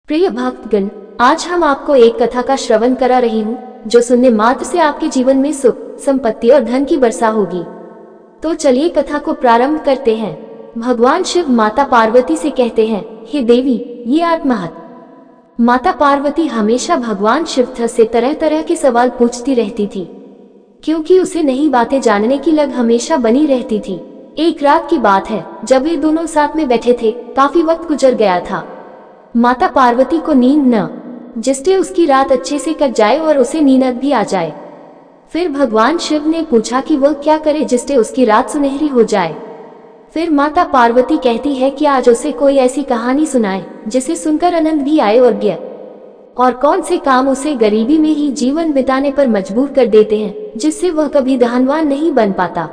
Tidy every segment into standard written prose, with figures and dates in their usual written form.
प्रिय भक्तगण, आज हम आपको एक कथा का श्रवण करा रही हूँ जो सुनने मात्र से आपके जीवन में सुख, संपत्ति और धन की वर्षा होगी। तो चलिए कथा को प्रारंभ करते हैं। भगवान शिव माता पार्वती से कहते हैं, हे देवी, ये आत्महत। माता पार्वती हमेशा भगवान शिव से तरह तरह के सवाल पूछती रहती थी, क्योंकि उसे नई बातें जानने की लग हमेशा बनी रहती थी। एक रात की बात है, जब वे दोनों साथ में बैठे थे। काफी वक्त गुजर गया था। माता पार्वती को नींद न, जिससे उसकी रात अच्छे से कट जाए और उसे नींद भी आ जाए। फिर भगवान शिव ने पूछा कि वह क्या करे जिससे उसकी रात सुनहरी हो जाए। फिर माता पार्वती कहती है कि आज उसे कोई ऐसी कहानी सुनाए जिसे सुनकर आनंद भी आए और ज्ञान और कौन से काम उसे गरीबी में ही जीवन बिताने पर मजबूर कर देते हैं, जिससे वह कभी धनवान नहीं बन पाता।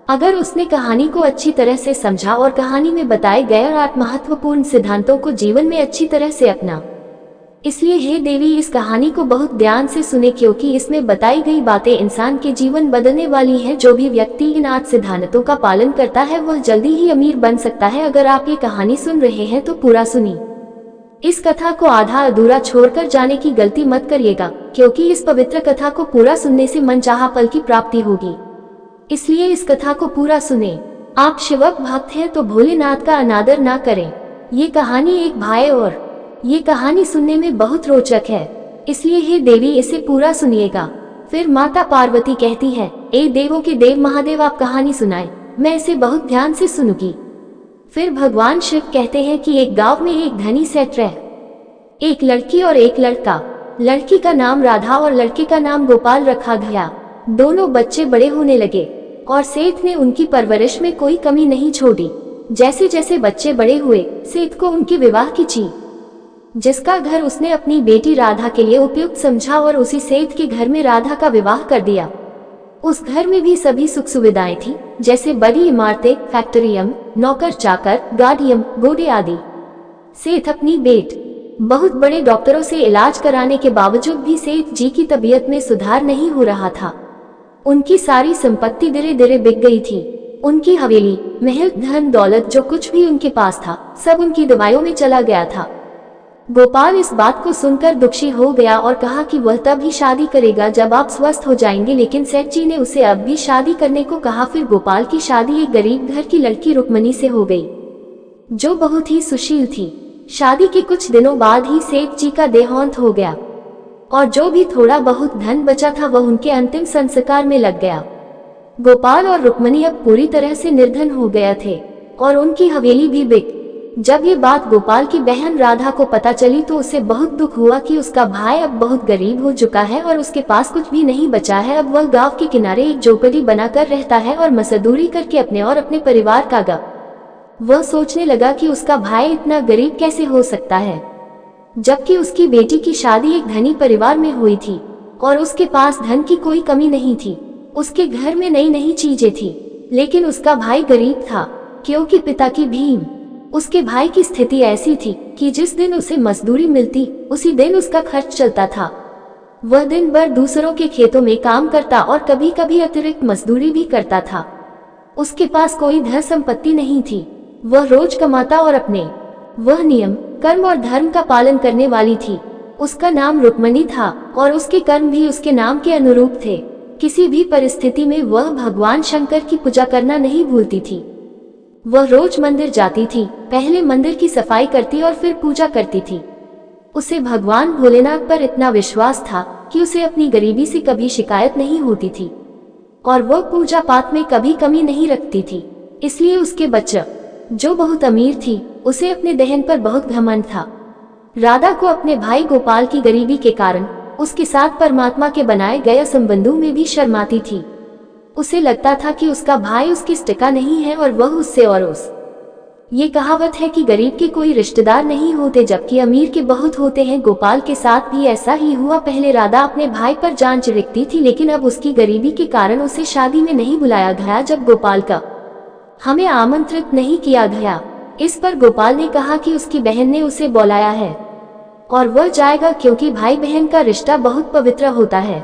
अगर उसने कहानी को अच्छी तरह से समझा और कहानी में बताए गए और महत्वपूर्ण सिद्धांतों को जीवन में अच्छी तरह से अपना। इसलिए हे देवी, इस कहानी को बहुत ध्यान से सुने, क्योंकि इसमें बताई गई बातें इंसान के जीवन बदलने वाली हैं। जो भी व्यक्ति इन 8 सिद्धांतों का पालन करता है वह जल्दी ही अमीर बन सकता है। अगर आप ये कहानी सुन रहे हैं तो पूरा सुनिए। इस कथा को आधा अधूरा छोड़कर जाने की गलती मत करिएगा, क्योंकि इस पवित्र कथा को पूरा सुनने से मनचाहा फल की प्राप्ति होगी। इसलिए इस कथा को पूरा सुने। आप शिव भक्त हैं तो भोलेनाथ का अनादर ना करें। ये कहानी एक भाई और ये कहानी सुनने में बहुत रोचक है, इसलिए हे देवी, इसे पूरा सुनिएगा। फिर माता पार्वती कहती है, ए देवों के देव महादेव, आप कहानी सुनाए, मैं इसे बहुत ध्यान से सुनूंगी। फिर भगवान शिव कहते हैं कि एक गांव में एक धनी सेठ रहे, एक लड़की और एक लड़का। लड़की का नाम राधा और लड़के का नाम गोपाल रखा गया। दोनों बच्चे बड़े होने लगे और सेठ ने उनकी परवरिश में कोई कमी नहीं छोड़ी। जैसे जैसे बच्चे बड़े हुए, सेठ को उनके विवाह की ची, जिसका घर उसने अपनी बेटी राधा के लिए उपयुक्त समझा और उसी सेठ के घर में राधा का विवाह कर दिया। उस घर में भी सभी सुख सुविधाएं थी, जैसे बड़ी इमारतें, फैक्ट्रियम, नौकर चाकर, गाड़ियम, घोड़े आदि। सेठ अपनी बेट बहुत बड़े डॉक्टरों से इलाज कराने के बावजूद भी सेठ जी की तबीयत में सुधार नहीं हो रहा था। उनकी सारी संपत्ति धीरे धीरे बिक गई थी। उनकी हवेली, महल, धन दौलत, जो कुछ भी उनके पास था, सब उनकी दवाइयों में चला गया था। गोपाल इस बात को सुनकर दुखी हो गया और कहा कि वह तब ही शादी करेगा जब आप स्वस्थ हो जाएंगे, लेकिन सेठ जी ने उसे अब भी शादी करने को कहा। फिर गोपाल की शादी एक गरीब घर की लड़की रुक्मणी से हो गई, जो बहुत ही सुशील थी। शादी के कुछ दिनों बाद ही सेठ जी का देहांत हो गया और जो भी थोड़ा बहुत धन बचा था वह उनके अंतिम संस्कार में लग गया। गोपाल और रुक्मणी अब पूरी तरह से निर्धन हो गए थे और उनकी हवेली भी बिक। जब ये बात गोपाल की बहन राधा को पता चली तो उसे बहुत दुख हुआ कि उसका भाई अब बहुत गरीब हो चुका है और उसके पास कुछ भी नहीं बचा है। अब वह गांव के किनारे एक झोपड़ी बनाकर रहता है और मजदूरी करके अपने और अपने परिवार का वह सोचने लगा कि उसका भाई इतना गरीब कैसे हो सकता है, जबकि उसकी बेटी की शादी एक धनी परिवार में हुई थी और उसके पास धन की कोई कमी नहीं थी। उसके घर में नई नई चीजें थी, लेकिन उसका भाई गरीब था, क्योंकि पिता की भीम उसके भाई की स्थिति ऐसी थी कि जिस दिन उसे मजदूरी मिलती उसी दिन उसका खर्च चलता था। वह दिन भर दूसरों के खेतों में काम करता और कभी कभी अतिरिक्त मजदूरी भी करता था। उसके पास कोई धन संपत्ति नहीं थी। वह रोज कमाता और अपने वह नियम, कर्म और धर्म का पालन करने वाली थी। उसका नाम रुक्मणी था और उसके कर्म भी उसके नाम के अनुरूप थे। किसी भी परिस्थिति में वह भगवान शंकर की पूजा करना नहीं भूलती थी। वह रोज मंदिर जाती थी, पहले मंदिर की सफाई करती और फिर पूजा करती थी। उसे भगवान भोलेनाथ पर इतना विश्वास था कि उसे अपनी गरीबी से कभी शिकायत नहीं होती थी और वह पूजा पाठ में कभी कमी नहीं रखती थी। इसलिए उसके बच्चे, जो बहुत अमीर थी, उसे अपने बहन पर बहुत घमंड था। राधा को अपने भाई गोपाल की गरीबी के कारण उसके साथ परमात्मा के बनाए गए संबंधों में भी शर्माती थी। उसे लगता था कि उसका भाई उसकी स्टिका नहीं है और वह उससे और उस। ये कहावत है कि गरीब के कोई रिश्तेदार नहीं होते जबकि अमीर के बहुत होते हैं। गोपाल के साथ भी ऐसा ही हुआ। पहले राधा अपने भाई पर जान चिढ़ती थी, लेकिन अब उसकी गरीबी के कारण उसे शादी में नहीं बुलाया गया। जब गोपाल का हमें आमंत्रित नहीं किया गया, इस पर गोपाल ने कहा कि उसकी बहन ने उसे बुलाया है और वह जाएगा, क्योंकि भाई बहन का रिश्ता बहुत पवित्र होता है।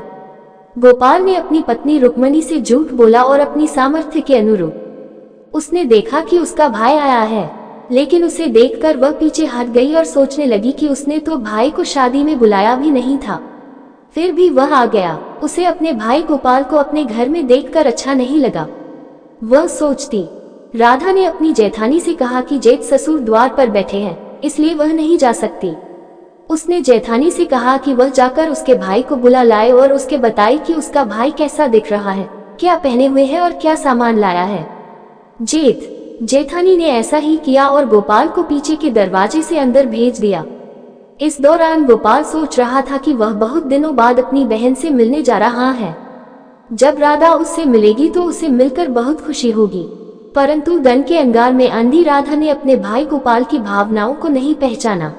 गोपाल ने अपनी पत्नी रुक्मणी से झूठ बोला और अपनी सामर्थ्य के अनुरूप उसने देखा कि उसका भाई आया है लेकिन उसे देखकर वह पीछे हट गई और सोचने लगी कि उसने तो भाई को शादी में बुलाया भी नहीं था, फिर भी वह आ गया। उसे अपने भाई गोपाल को अपने घर में देखकर अच्छा नहीं लगा। वह सोचती, राधा ने अपनी जेठानी से कहा कि जेठ ससुर द्वार पर बैठे हैं, इसलिए वह नहीं जा सकती। उसने जेठानी से कहा कि वह जाकर उसके भाई को बुला लाए और उसके बताए कि उसका भाई कैसा दिख रहा है, क्या पहने हुए है और क्या सामान लाया है। जेठानी ने ऐसा ही किया और गोपाल को पीछे के दरवाजे से अंदर भेज दिया। इस दौरान गोपाल सोच रहा था कि वह बहुत दिनों बाद अपनी बहन से मिलने जा रहा है। जब राधा उससे मिलेगी तो उसे मिलकर बहुत खुशी होगी, परंतु धन के अंगार में अंधी राधा ने अपने भाई गोपाल की भावनाओं को नहीं पहचाना।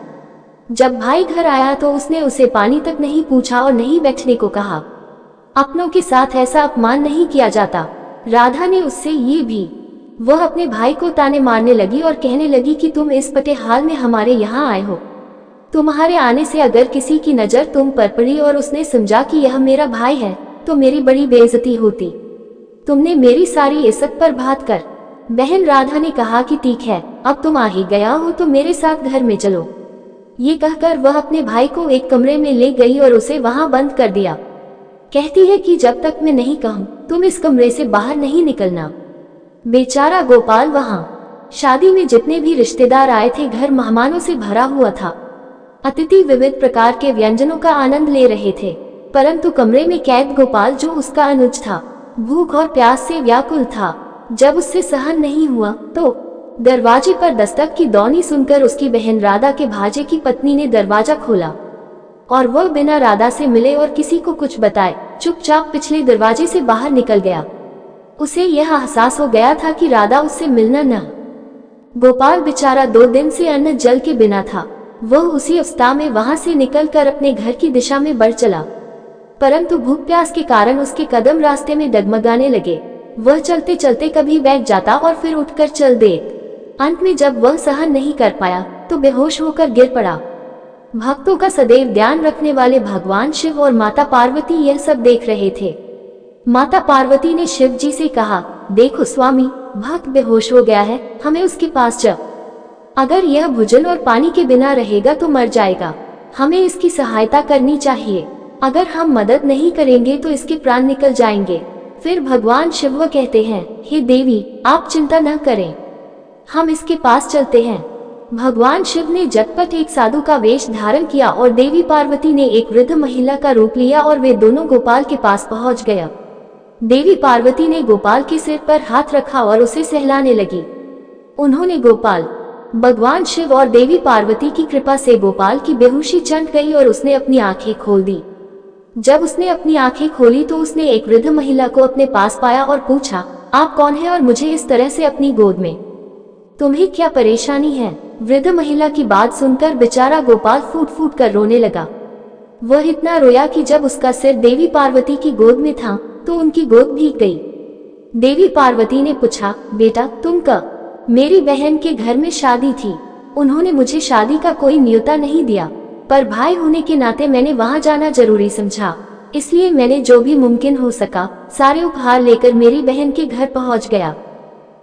जब भाई घर आया तो उसने उसे पानी तक नहीं पूछा और नहीं बैठने को कहा। अपनों के साथ ऐसा अपमान नहीं किया जाता। राधा ने उससे ये भी। वह अपने भाई को ताने मारने लगी और कहने लगी कि तुम इस पटे हाल में हमारे यहाँ आए हो। तुम्हारे आने से अगर किसी की नजर तुम पर पड़ी और उसने समझा कि यह मेरा भाई है तो मेरी बड़ी बेइज्जती होती। तुमने मेरी सारी इज्जत पर भात कर। बहन राधा ने कहा कि ठीक है, अब तुम आ ही गया हो तो मेरे साथ घर में चलो। ये कहकर वह अपने भाई को एक कमरे में ले गई और उसे वहां बंद कर दिया। कहती है कि जब तक मैं नहीं कहूं तुम इस कमरे से बाहर नहीं निकलना। बेचारा गोपाल वहां शादी में जितने भी रिश्तेदार आए थे, घर मेहमानों से भरा हुआ था। अतिथि विविध प्रकार के व्यंजनों का आनंद ले रहे थे, परंतु कमरे में कैद गोपाल, जो उसका अनुज था, भूख और प्यास से व्याकुल था। जब उससे सहन नहीं हुआ तो दरवाजे पर दस्तक की ध्वनि सुनकर उसकी बहन राधा के भांजे की पत्नी ने दरवाजा खोला और वह बिना राधा से मिले और किसी को कुछ बताए चुपचाप पिछले दरवाजे से बाहर निकल गया। उसे यह एहसास हो गया था कि राधा उससे मिलना न। गोपाल बेचारा 2 दिन से अन्न जल के बिना था। वह उसी अवस्था में वहां से निकलकर अपने घर की दिशा में बढ़ चला, परंतु भूख प्यास के कारण उसके कदम रास्ते में डगमगाने लगे। वह चलते चलते कभी बैठ जाता और फिर उठकर चल दे। अंत में जब वह सहन नहीं कर पाया तो बेहोश होकर गिर पड़ा। भक्तों का सदैव ध्यान रखने वाले भगवान शिव और माता पार्वती यह सब देख रहे थे। माता पार्वती ने शिव जी से कहा, देखो स्वामी, भक्त बेहोश हो गया है, हमें उसके पास चल। अगर यह भोजन और पानी के बिना रहेगा तो मर जाएगा। हमें इसकी सहायता करनी चाहिए। अगर हम मदद नहीं करेंगे तो इसके प्राण निकल जाएंगे। फिर भगवान शिव कहते हैं, हे देवी, आप चिंता न करें, हम इसके पास चलते हैं। भगवान शिव ने झटपट एक साधु का वेश धारण किया और देवी पार्वती ने एक वृद्ध महिला का रूप लिया और वे दोनों गोपाल के पास पहुंच गया। देवी पार्वती ने गोपाल के सिर पर हाथ रखा और उसे सहलाने लगी। उन्होंने गोपाल, भगवान शिव और देवी पार्वती की कृपा से गोपाल की बेहोशी चढ़ गई और उसने अपनी आंखें खोल दी। जब उसने अपनी आंखें खोली तो उसने एक वृद्ध महिला को अपने पास पाया और पूछा, आप कौन है और मुझे इस तरह से अपनी गोद में, तुम्हें क्या परेशानी है? वृद्ध महिला की बात सुनकर बेचारा गोपाल फूट फूट कर रोने लगा। वह इतना रोया कि जब उसका सिर देवी पार्वती की गोद में था तो उनकी गोद भीग गई। देवी पार्वती ने पूछा, बेटा तुम कब? मेरी बहन के घर में शादी थी, उन्होंने मुझे शादी का कोई न्योता नहीं दिया, पर भाई होने के नाते मैंने वहां जाना जरूरी समझा, इसलिए मैंने जो भी मुमकिन हो सका सारे उपहार लेकर मेरी बहन के घर पहुंच गया।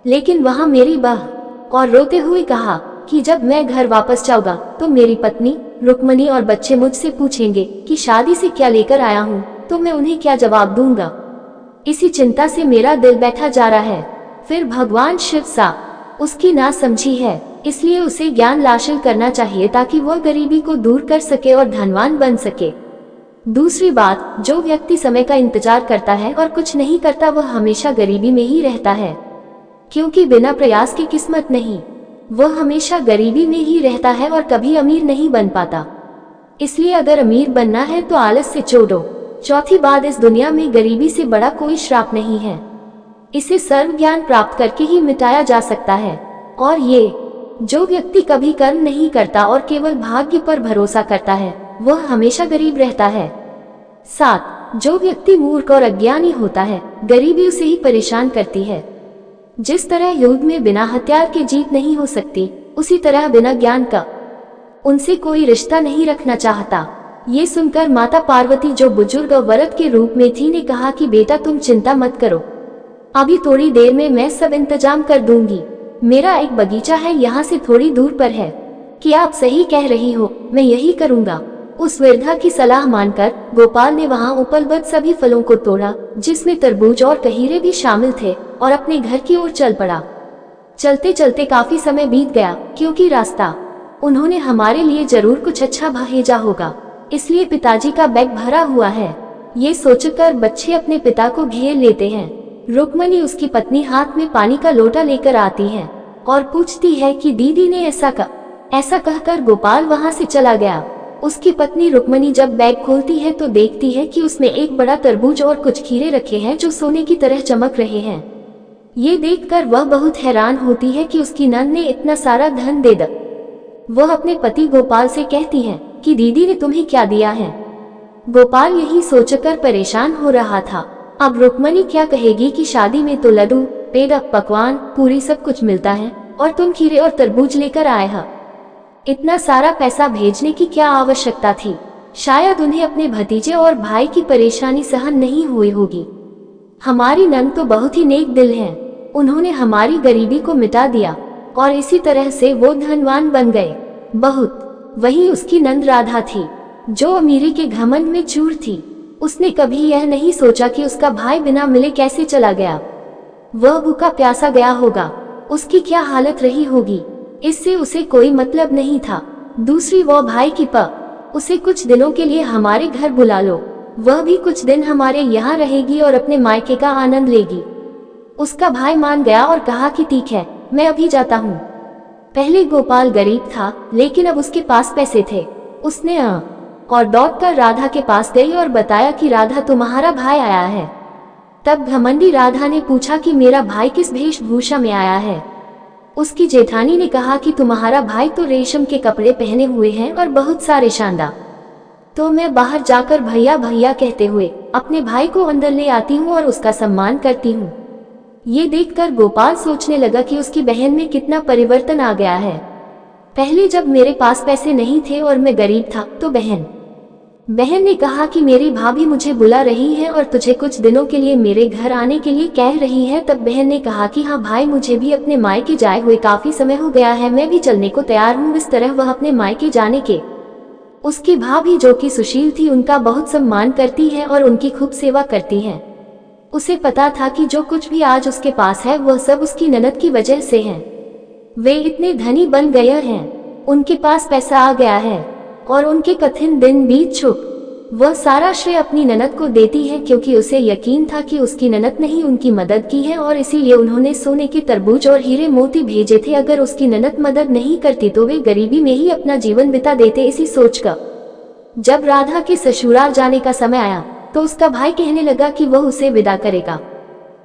लेकिन वहां मेरी बहू और रोते हुए कहा कि जब मैं घर वापस जाऊंगा तो मेरी पत्नी रुक्मणी और बच्चे मुझसे पूछेंगे कि शादी से क्या लेकर आया हूँ, तो मैं उन्हें क्या जवाब दूंगा। इसी चिंता से मेरा दिल बैठा जा रहा है। फिर भगवान शिव सा उसकी ना समझी है, इसलिए उसे ज्ञान हासिल करना चाहिए ताकि वह गरीबी को दूर कर सके और धनवान बन सके। दूसरी बात, जो व्यक्ति समय का इंतजार करता है और कुछ नहीं करता वह हमेशा गरीबी में ही रहता है, क्योंकि बिना प्रयास की किस्मत नहीं। वह हमेशा गरीबी में ही रहता है और कभी अमीर नहीं बन पाता। इसलिए अगर अमीर बनना है तो आलस से छोड़ो। चौथी बात, इस दुनिया में गरीबी से बड़ा कोई श्राप नहीं है, इसे सर्व ज्ञान प्राप्त करके ही मिटाया जा सकता है। और ये जो व्यक्ति कभी कर्म नहीं करता और केवल भाग्य पर भरोसा करता है वह हमेशा गरीब रहता है। 7. जो व्यक्ति मूर्ख और अज्ञानी होता है गरीबी उसे ही परेशान करती है। जिस तरह युद्ध में बिना हथियार के जीत नहीं हो सकती, उसी तरह बिना ज्ञान का उनसे कोई रिश्ता नहीं रखना चाहता। ये सुनकर माता पार्वती, जो बुजुर्ग और वरद के रूप में थी, ने कहा कि बेटा तुम चिंता मत करो, अभी थोड़ी देर में मैं सब इंतजाम कर दूंगी। मेरा एक बगीचा है, यहाँ से थोड़ी दूर पर है। क्या आप सही कह रही हो, मैं यही करूँगा। उस वृद्धा की सलाह मानकर गोपाल ने वहाँ उपलब्ध सभी फलों को तोड़ा, जिसमें तरबूज और कहीरे भी शामिल थे, और अपने घर की ओर चल पड़ा। चलते चलते काफी समय बीत गया, क्योंकि रास्ता उन्होंने हमारे लिए जरूर कुछ अच्छा भेजा होगा, इसलिए पिताजी का बैग भरा हुआ है। ये सोचकर बच्चे अपने पिता को घेर लेते हैं। रुक्मणी उसकी पत्नी हाथ में पानी का लोटा लेकर आती है और पूछती है कि दीदी ने ऐसा कहकर गोपाल वहाँ से चला गया। उसकी पत्नी रुक्मणी जब बैग खोलती है तो देखती है कि उसमें एक बड़ा तरबूज और कुछ खीरे रखे हैं जो सोने की तरह चमक रहे हैं। ये देखकर वह बहुत हैरान होती है कि उसकी नंद ने इतना सारा धन दे दिया। वह अपने पति गोपाल से कहती है कि दीदी ने तुम्हें क्या दिया है। गोपाल यही सोचकर परेशान हो रहा था। अब रुक्मणी क्या कहेगी कि शादी में तो लड्डू, पेड़ा, पकवान, पूरी सब कुछ मिलता है और तुम खीरे और तरबूज लेकर आए हो। इतना सारा पैसा भेजने की क्या आवश्यकता थी। शायद उन्हें अपने भतीजे और भाई की परेशानी सहन नहीं हुई होगी। हमारी नंद तो बहुत ही नेक दिल है, उन्होंने हमारी गरीबी को मिटा दिया और इसी तरह से वो धनवान बन गए। बहुत वही उसकी नंद राधा थी, जो अमीरी के घमंड में चूर थी। उसने कभी यह नहीं सोचा कि उसका भाई बिना मिले कैसे चला गया। वह भूखा प्यासा गया होगा, उसकी क्या हालत रही होगी, इससे उसे कोई मतलब नहीं था। दूसरी वो भाई की उसे कुछ दिनों के लिए हमारे घर बुला लो, वह भी कुछ दिन हमारे यहाँ रहेगी और अपने मायके का आनंद लेगी। उसका भाई मान गया और कहा कि ठीक है, मैं अभी जाता हूँ। पहले गोपाल गरीब था, लेकिन अब उसके पास पैसे थे। उसने और दौड़कर राधा के पास गई और बताया कि राधा, तुम्हारा भाई आया है। तब घमंडी राधा ने पूछा कि मेरा भाई किस वेशभूषा में आया है। उसकी जेठानी ने कहा कि तुम्हारा भाई तो रेशम के कपड़े पहने हुए हैं और बहुत सारे शानदार। तो मैं बाहर जाकर भैया भैया कहते हुए अपने भाई को अंदर ले आती हूँ और उसका सम्मान करती हूँ। ये देखकर गोपाल सोचने लगा कि उसकी बहन में कितना परिवर्तन आ गया है। पहले जब मेरे पास पैसे नहीं थे और मैं गरीब था तो बहन ने कहा कि मेरी भाभी मुझे बुला रही है और तुझे कुछ दिनों के लिए मेरे घर आने के लिए कह रही है। तब बहन ने कहा कि हाँ भाई, मुझे भी अपने मायके जाए हुए काफी समय हो गया है, मैं भी चलने को तैयार हूँ। इस तरह वह अपने मायके जाने के उसकी भाभी, जो कि सुशील थी, उनका बहुत सम्मान करती है और उनकी खूब सेवा करती है। उसे पता था कि जो कुछ भी आज उसके पास है वह सब उसकी ननद की वजह से है। वे इतने धनी बन गए हैं, उनके पास पैसा आ गया है और उनके कठिन दिन बीत चुके। वह सारा श्रेय अपनी ननद को देती है, क्योंकि उसे यकीन था कि उसकी ननद ने ही उनकी मदद की है और इसीलिए उन्होंने सोने के तरबूज और हीरे मोती भेजे थे। अगर उसकी ननद मदद नहीं करती तो वे गरीबी में ही अपना जीवन बिता देते। इसी सोचकर जब राधा के ससुराल जाने का समय आया तो उसका भाई कहने लगा कि वह उसे विदा करेगा,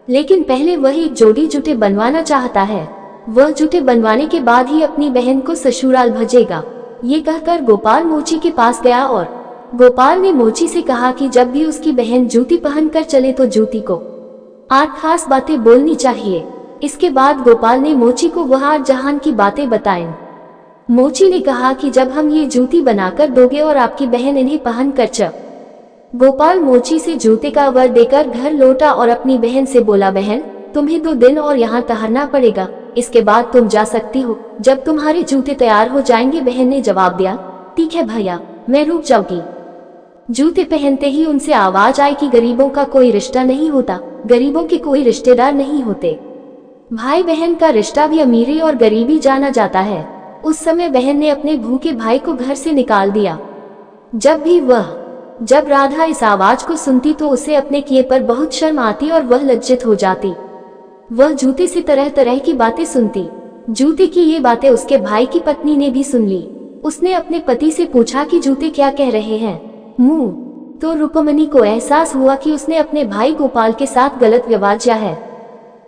लेकिन पहले वह एक जोड़ी जूते बनवाना चाहता है। वह जूते बनवाने के बाद ही अपनी बहन को ससुराल भेजेगा। ये कहकर गोपाल मोची के पास गया और गोपाल ने मोची से कहा कि जब भी उसकी बहन जूती पहनकर चले तो जूती को 8 खास बातें बोलनी चाहिए। इसके बाद गोपाल ने मोची को वह 8 जहान की बातें बताएं। मोची ने कहा कि जब हम ये जूती बनाकर दोगे और आपकी बहन इन्हें पहनकर चल। गोपाल मोची से जूते का वर देकर घर लौटा और अपनी बहन से बोला, बहन तुम्हें 2 दिन और यहाँ ठहरना पड़ेगा, इसके बाद तुम जा सकती हो जब तुम्हारे जूते तैयार हो जाएंगे। बहन ने जवाब दिया, ठीक है भैया, मैं रुक जाऊंगी। जूते पहनते ही उनसे आवाज आई कि गरीबों का कोई रिश्ता नहीं होता, गरीबों के कोई रिश्तेदार नहीं होते। भाई बहन का रिश्ता भी अमीरी और गरीबी जाना जाता है। उस समय बहन ने अपने भूखे भाई को घर से निकाल दिया। जब राधा इस आवाज को सुनती तो उसे अपने किए पर बहुत शर्म आती और वह लज्जित हो जाती। वह जूते से तरह तरह की बातें सुनती। जूते की ये बातें उसके भाई की पत्नी ने भी सुन ली। उसने अपने पति से पूछा कि जूते क्या कह रहे हैं। मुंह तो रुक्मणी को एहसास हुआ कि उसने अपने भाई गोपाल के साथ गलत व्यवहार किया है।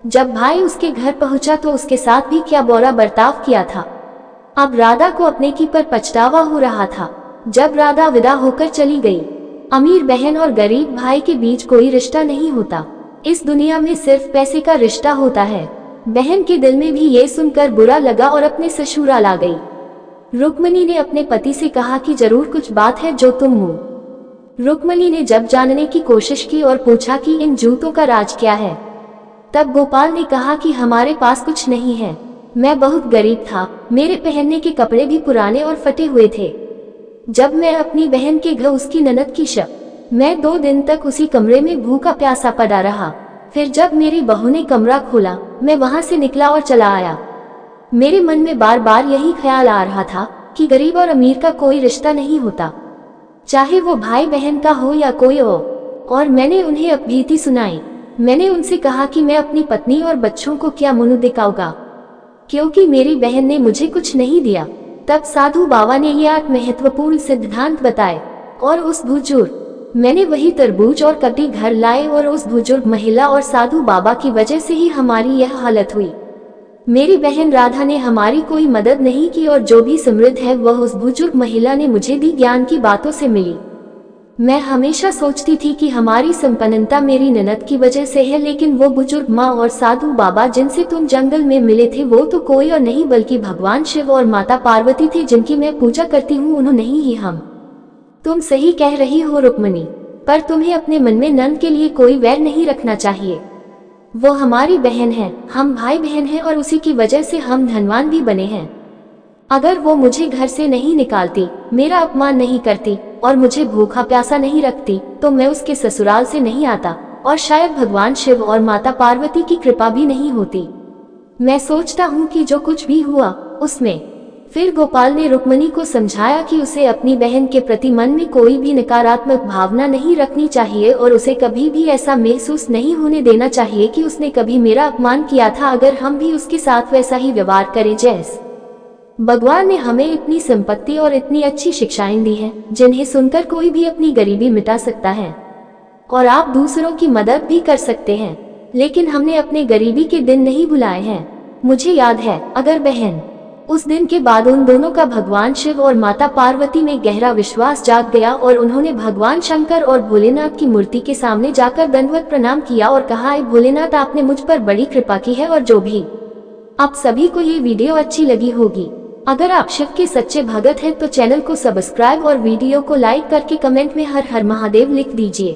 जब भाई उसके घर पहुंचा तो उसके साथ भी क्या बुरा बर्ताव किया था। अब राधा को अपने की पर पछतावा हो रहा था। जब राधा विदा होकर चली गई, अमीर बहन और गरीब भाई के बीच कोई रिश्ता नहीं होता, इस दुनिया में सिर्फ पैसे का रिश्ता होता है। बहन के दिल में भी ये सुनकर बुरा लगा और अपने ससुराल आ गई। रुक्मणी ने अपने पति से कहा कि जरूर कुछ बात है जो तुम मुंह। रुक्मणी ने जब जानने की कोशिश की और पूछा कि इन जूतों का राज क्या है, तब गोपाल ने कहा कि हमारे पास कुछ नहीं है, मैं बहुत गरीब था, मेरे पहनने के कपड़े भी पुराने और फटे हुए थे। जब मैं अपनी बहन के घर उसकी ननद की मैं 2 दिन तक उसी कमरे में भूखा प्यासा पड़ा रहा। फिर जब मेरी बहू ने कमरा खोला, मैं वहां से निकला और चला आया। मेरे मन में बार बार यही ख्याल आ रहा था कि गरीब और अमीर का कोई रिश्ता नहीं होता, चाहे वो भाई बहन का हो या कोई और मैंने उन्हें अपभीति सुनाई। मैंने उनसे कहा कि मैं अपनी पत्नी और बच्चों को क्या मुंह दिखाऊंगा, क्योंकि मेरी बहन ने मुझे कुछ नहीं दिया। तब साधु बाबा ने ये 8 महत्वपूर्ण सिद्धांत बताए और उस बुजुर्ग मैंने वही तरबूज और कटी घर लाए और उस बुजुर्ग महिला और साधु बाबा की वजह से ही हमारी यह हालत हुई। मेरी बहन राधा ने हमारी कोई मदद नहीं की और जो भी समृद्ध है वह उस बुजुर्ग महिला ने मुझे दी ज्ञान की बातों से मिली। मैं हमेशा सोचती थी कि हमारी संपन्नता मेरी ननद की वजह से है, लेकिन वो बुजुर्ग माँ और साधु बाबा जिनसे तुम जंगल में मिले थे वो तो कोई और नहीं बल्कि भगवान शिव और माता पार्वती थे, जिनकी मैं पूजा करती हूँ, उन्होंने ही हम। तुम सही कह रही हो रुक्मणी, पर तुम्हें अपने मन में नंद के लिए कोई वैर नहीं रखना चाहिए। वो हमारी बहन है, हम भाई बहन हैं और उसी की वजह से हम धनवान भी बने हैं। अगर वो मुझे घर से नहीं निकालती, मेरा अपमान नहीं करती और मुझे भूखा प्यासा नहीं रखती, तो मैं उसके ससुराल से नहीं आता और शायद भगवान शिव और माता पार्वती की कृपा भी नहीं होती। मैं सोचता हूँ कि जो कुछ भी हुआ उसमें। फिर गोपाल ने रुक्मणी को समझाया कि उसे अपनी बहन के प्रति मन में कोई भी नकारात्मक भावना नहीं रखनी चाहिए और उसे कभी भी ऐसा महसूस नहीं होने देना चाहिए कि उसने कभी मेरा अपमान किया था, अगर हम भी उसके साथ वैसा ही व्यवहार करें जैसे। भगवान ने हमें इतनी संपत्ति और इतनी अच्छी शिक्षाएं दी हैं, जिन्हें सुनकर कोई भी अपनी गरीबी मिटा सकता है और आप दूसरों की मदद भी कर सकते हैं, लेकिन हमने अपने गरीबी के दिन नहीं भुलाए हैं। मुझे याद है, अगर बहन उस दिन के बाद उन दोनों का भगवान शिव और माता पार्वती में गहरा विश्वास जाग गया और उन्होंने भगवान शंकर और भोलेनाथ की मूर्ति के सामने जाकर दंडवत प्रणाम किया और कहा, ऐ भोलेनाथ, आपने मुझ पर बड़ी कृपा की है। और जो भी आप सभी को ये वीडियो अच्छी लगी होगी, अगर आप शिव के सच्चे भगत हैं तो चैनल को सब्सक्राइब और वीडियो को लाइक करके कमेंट में हर हर महादेव लिख दीजिए।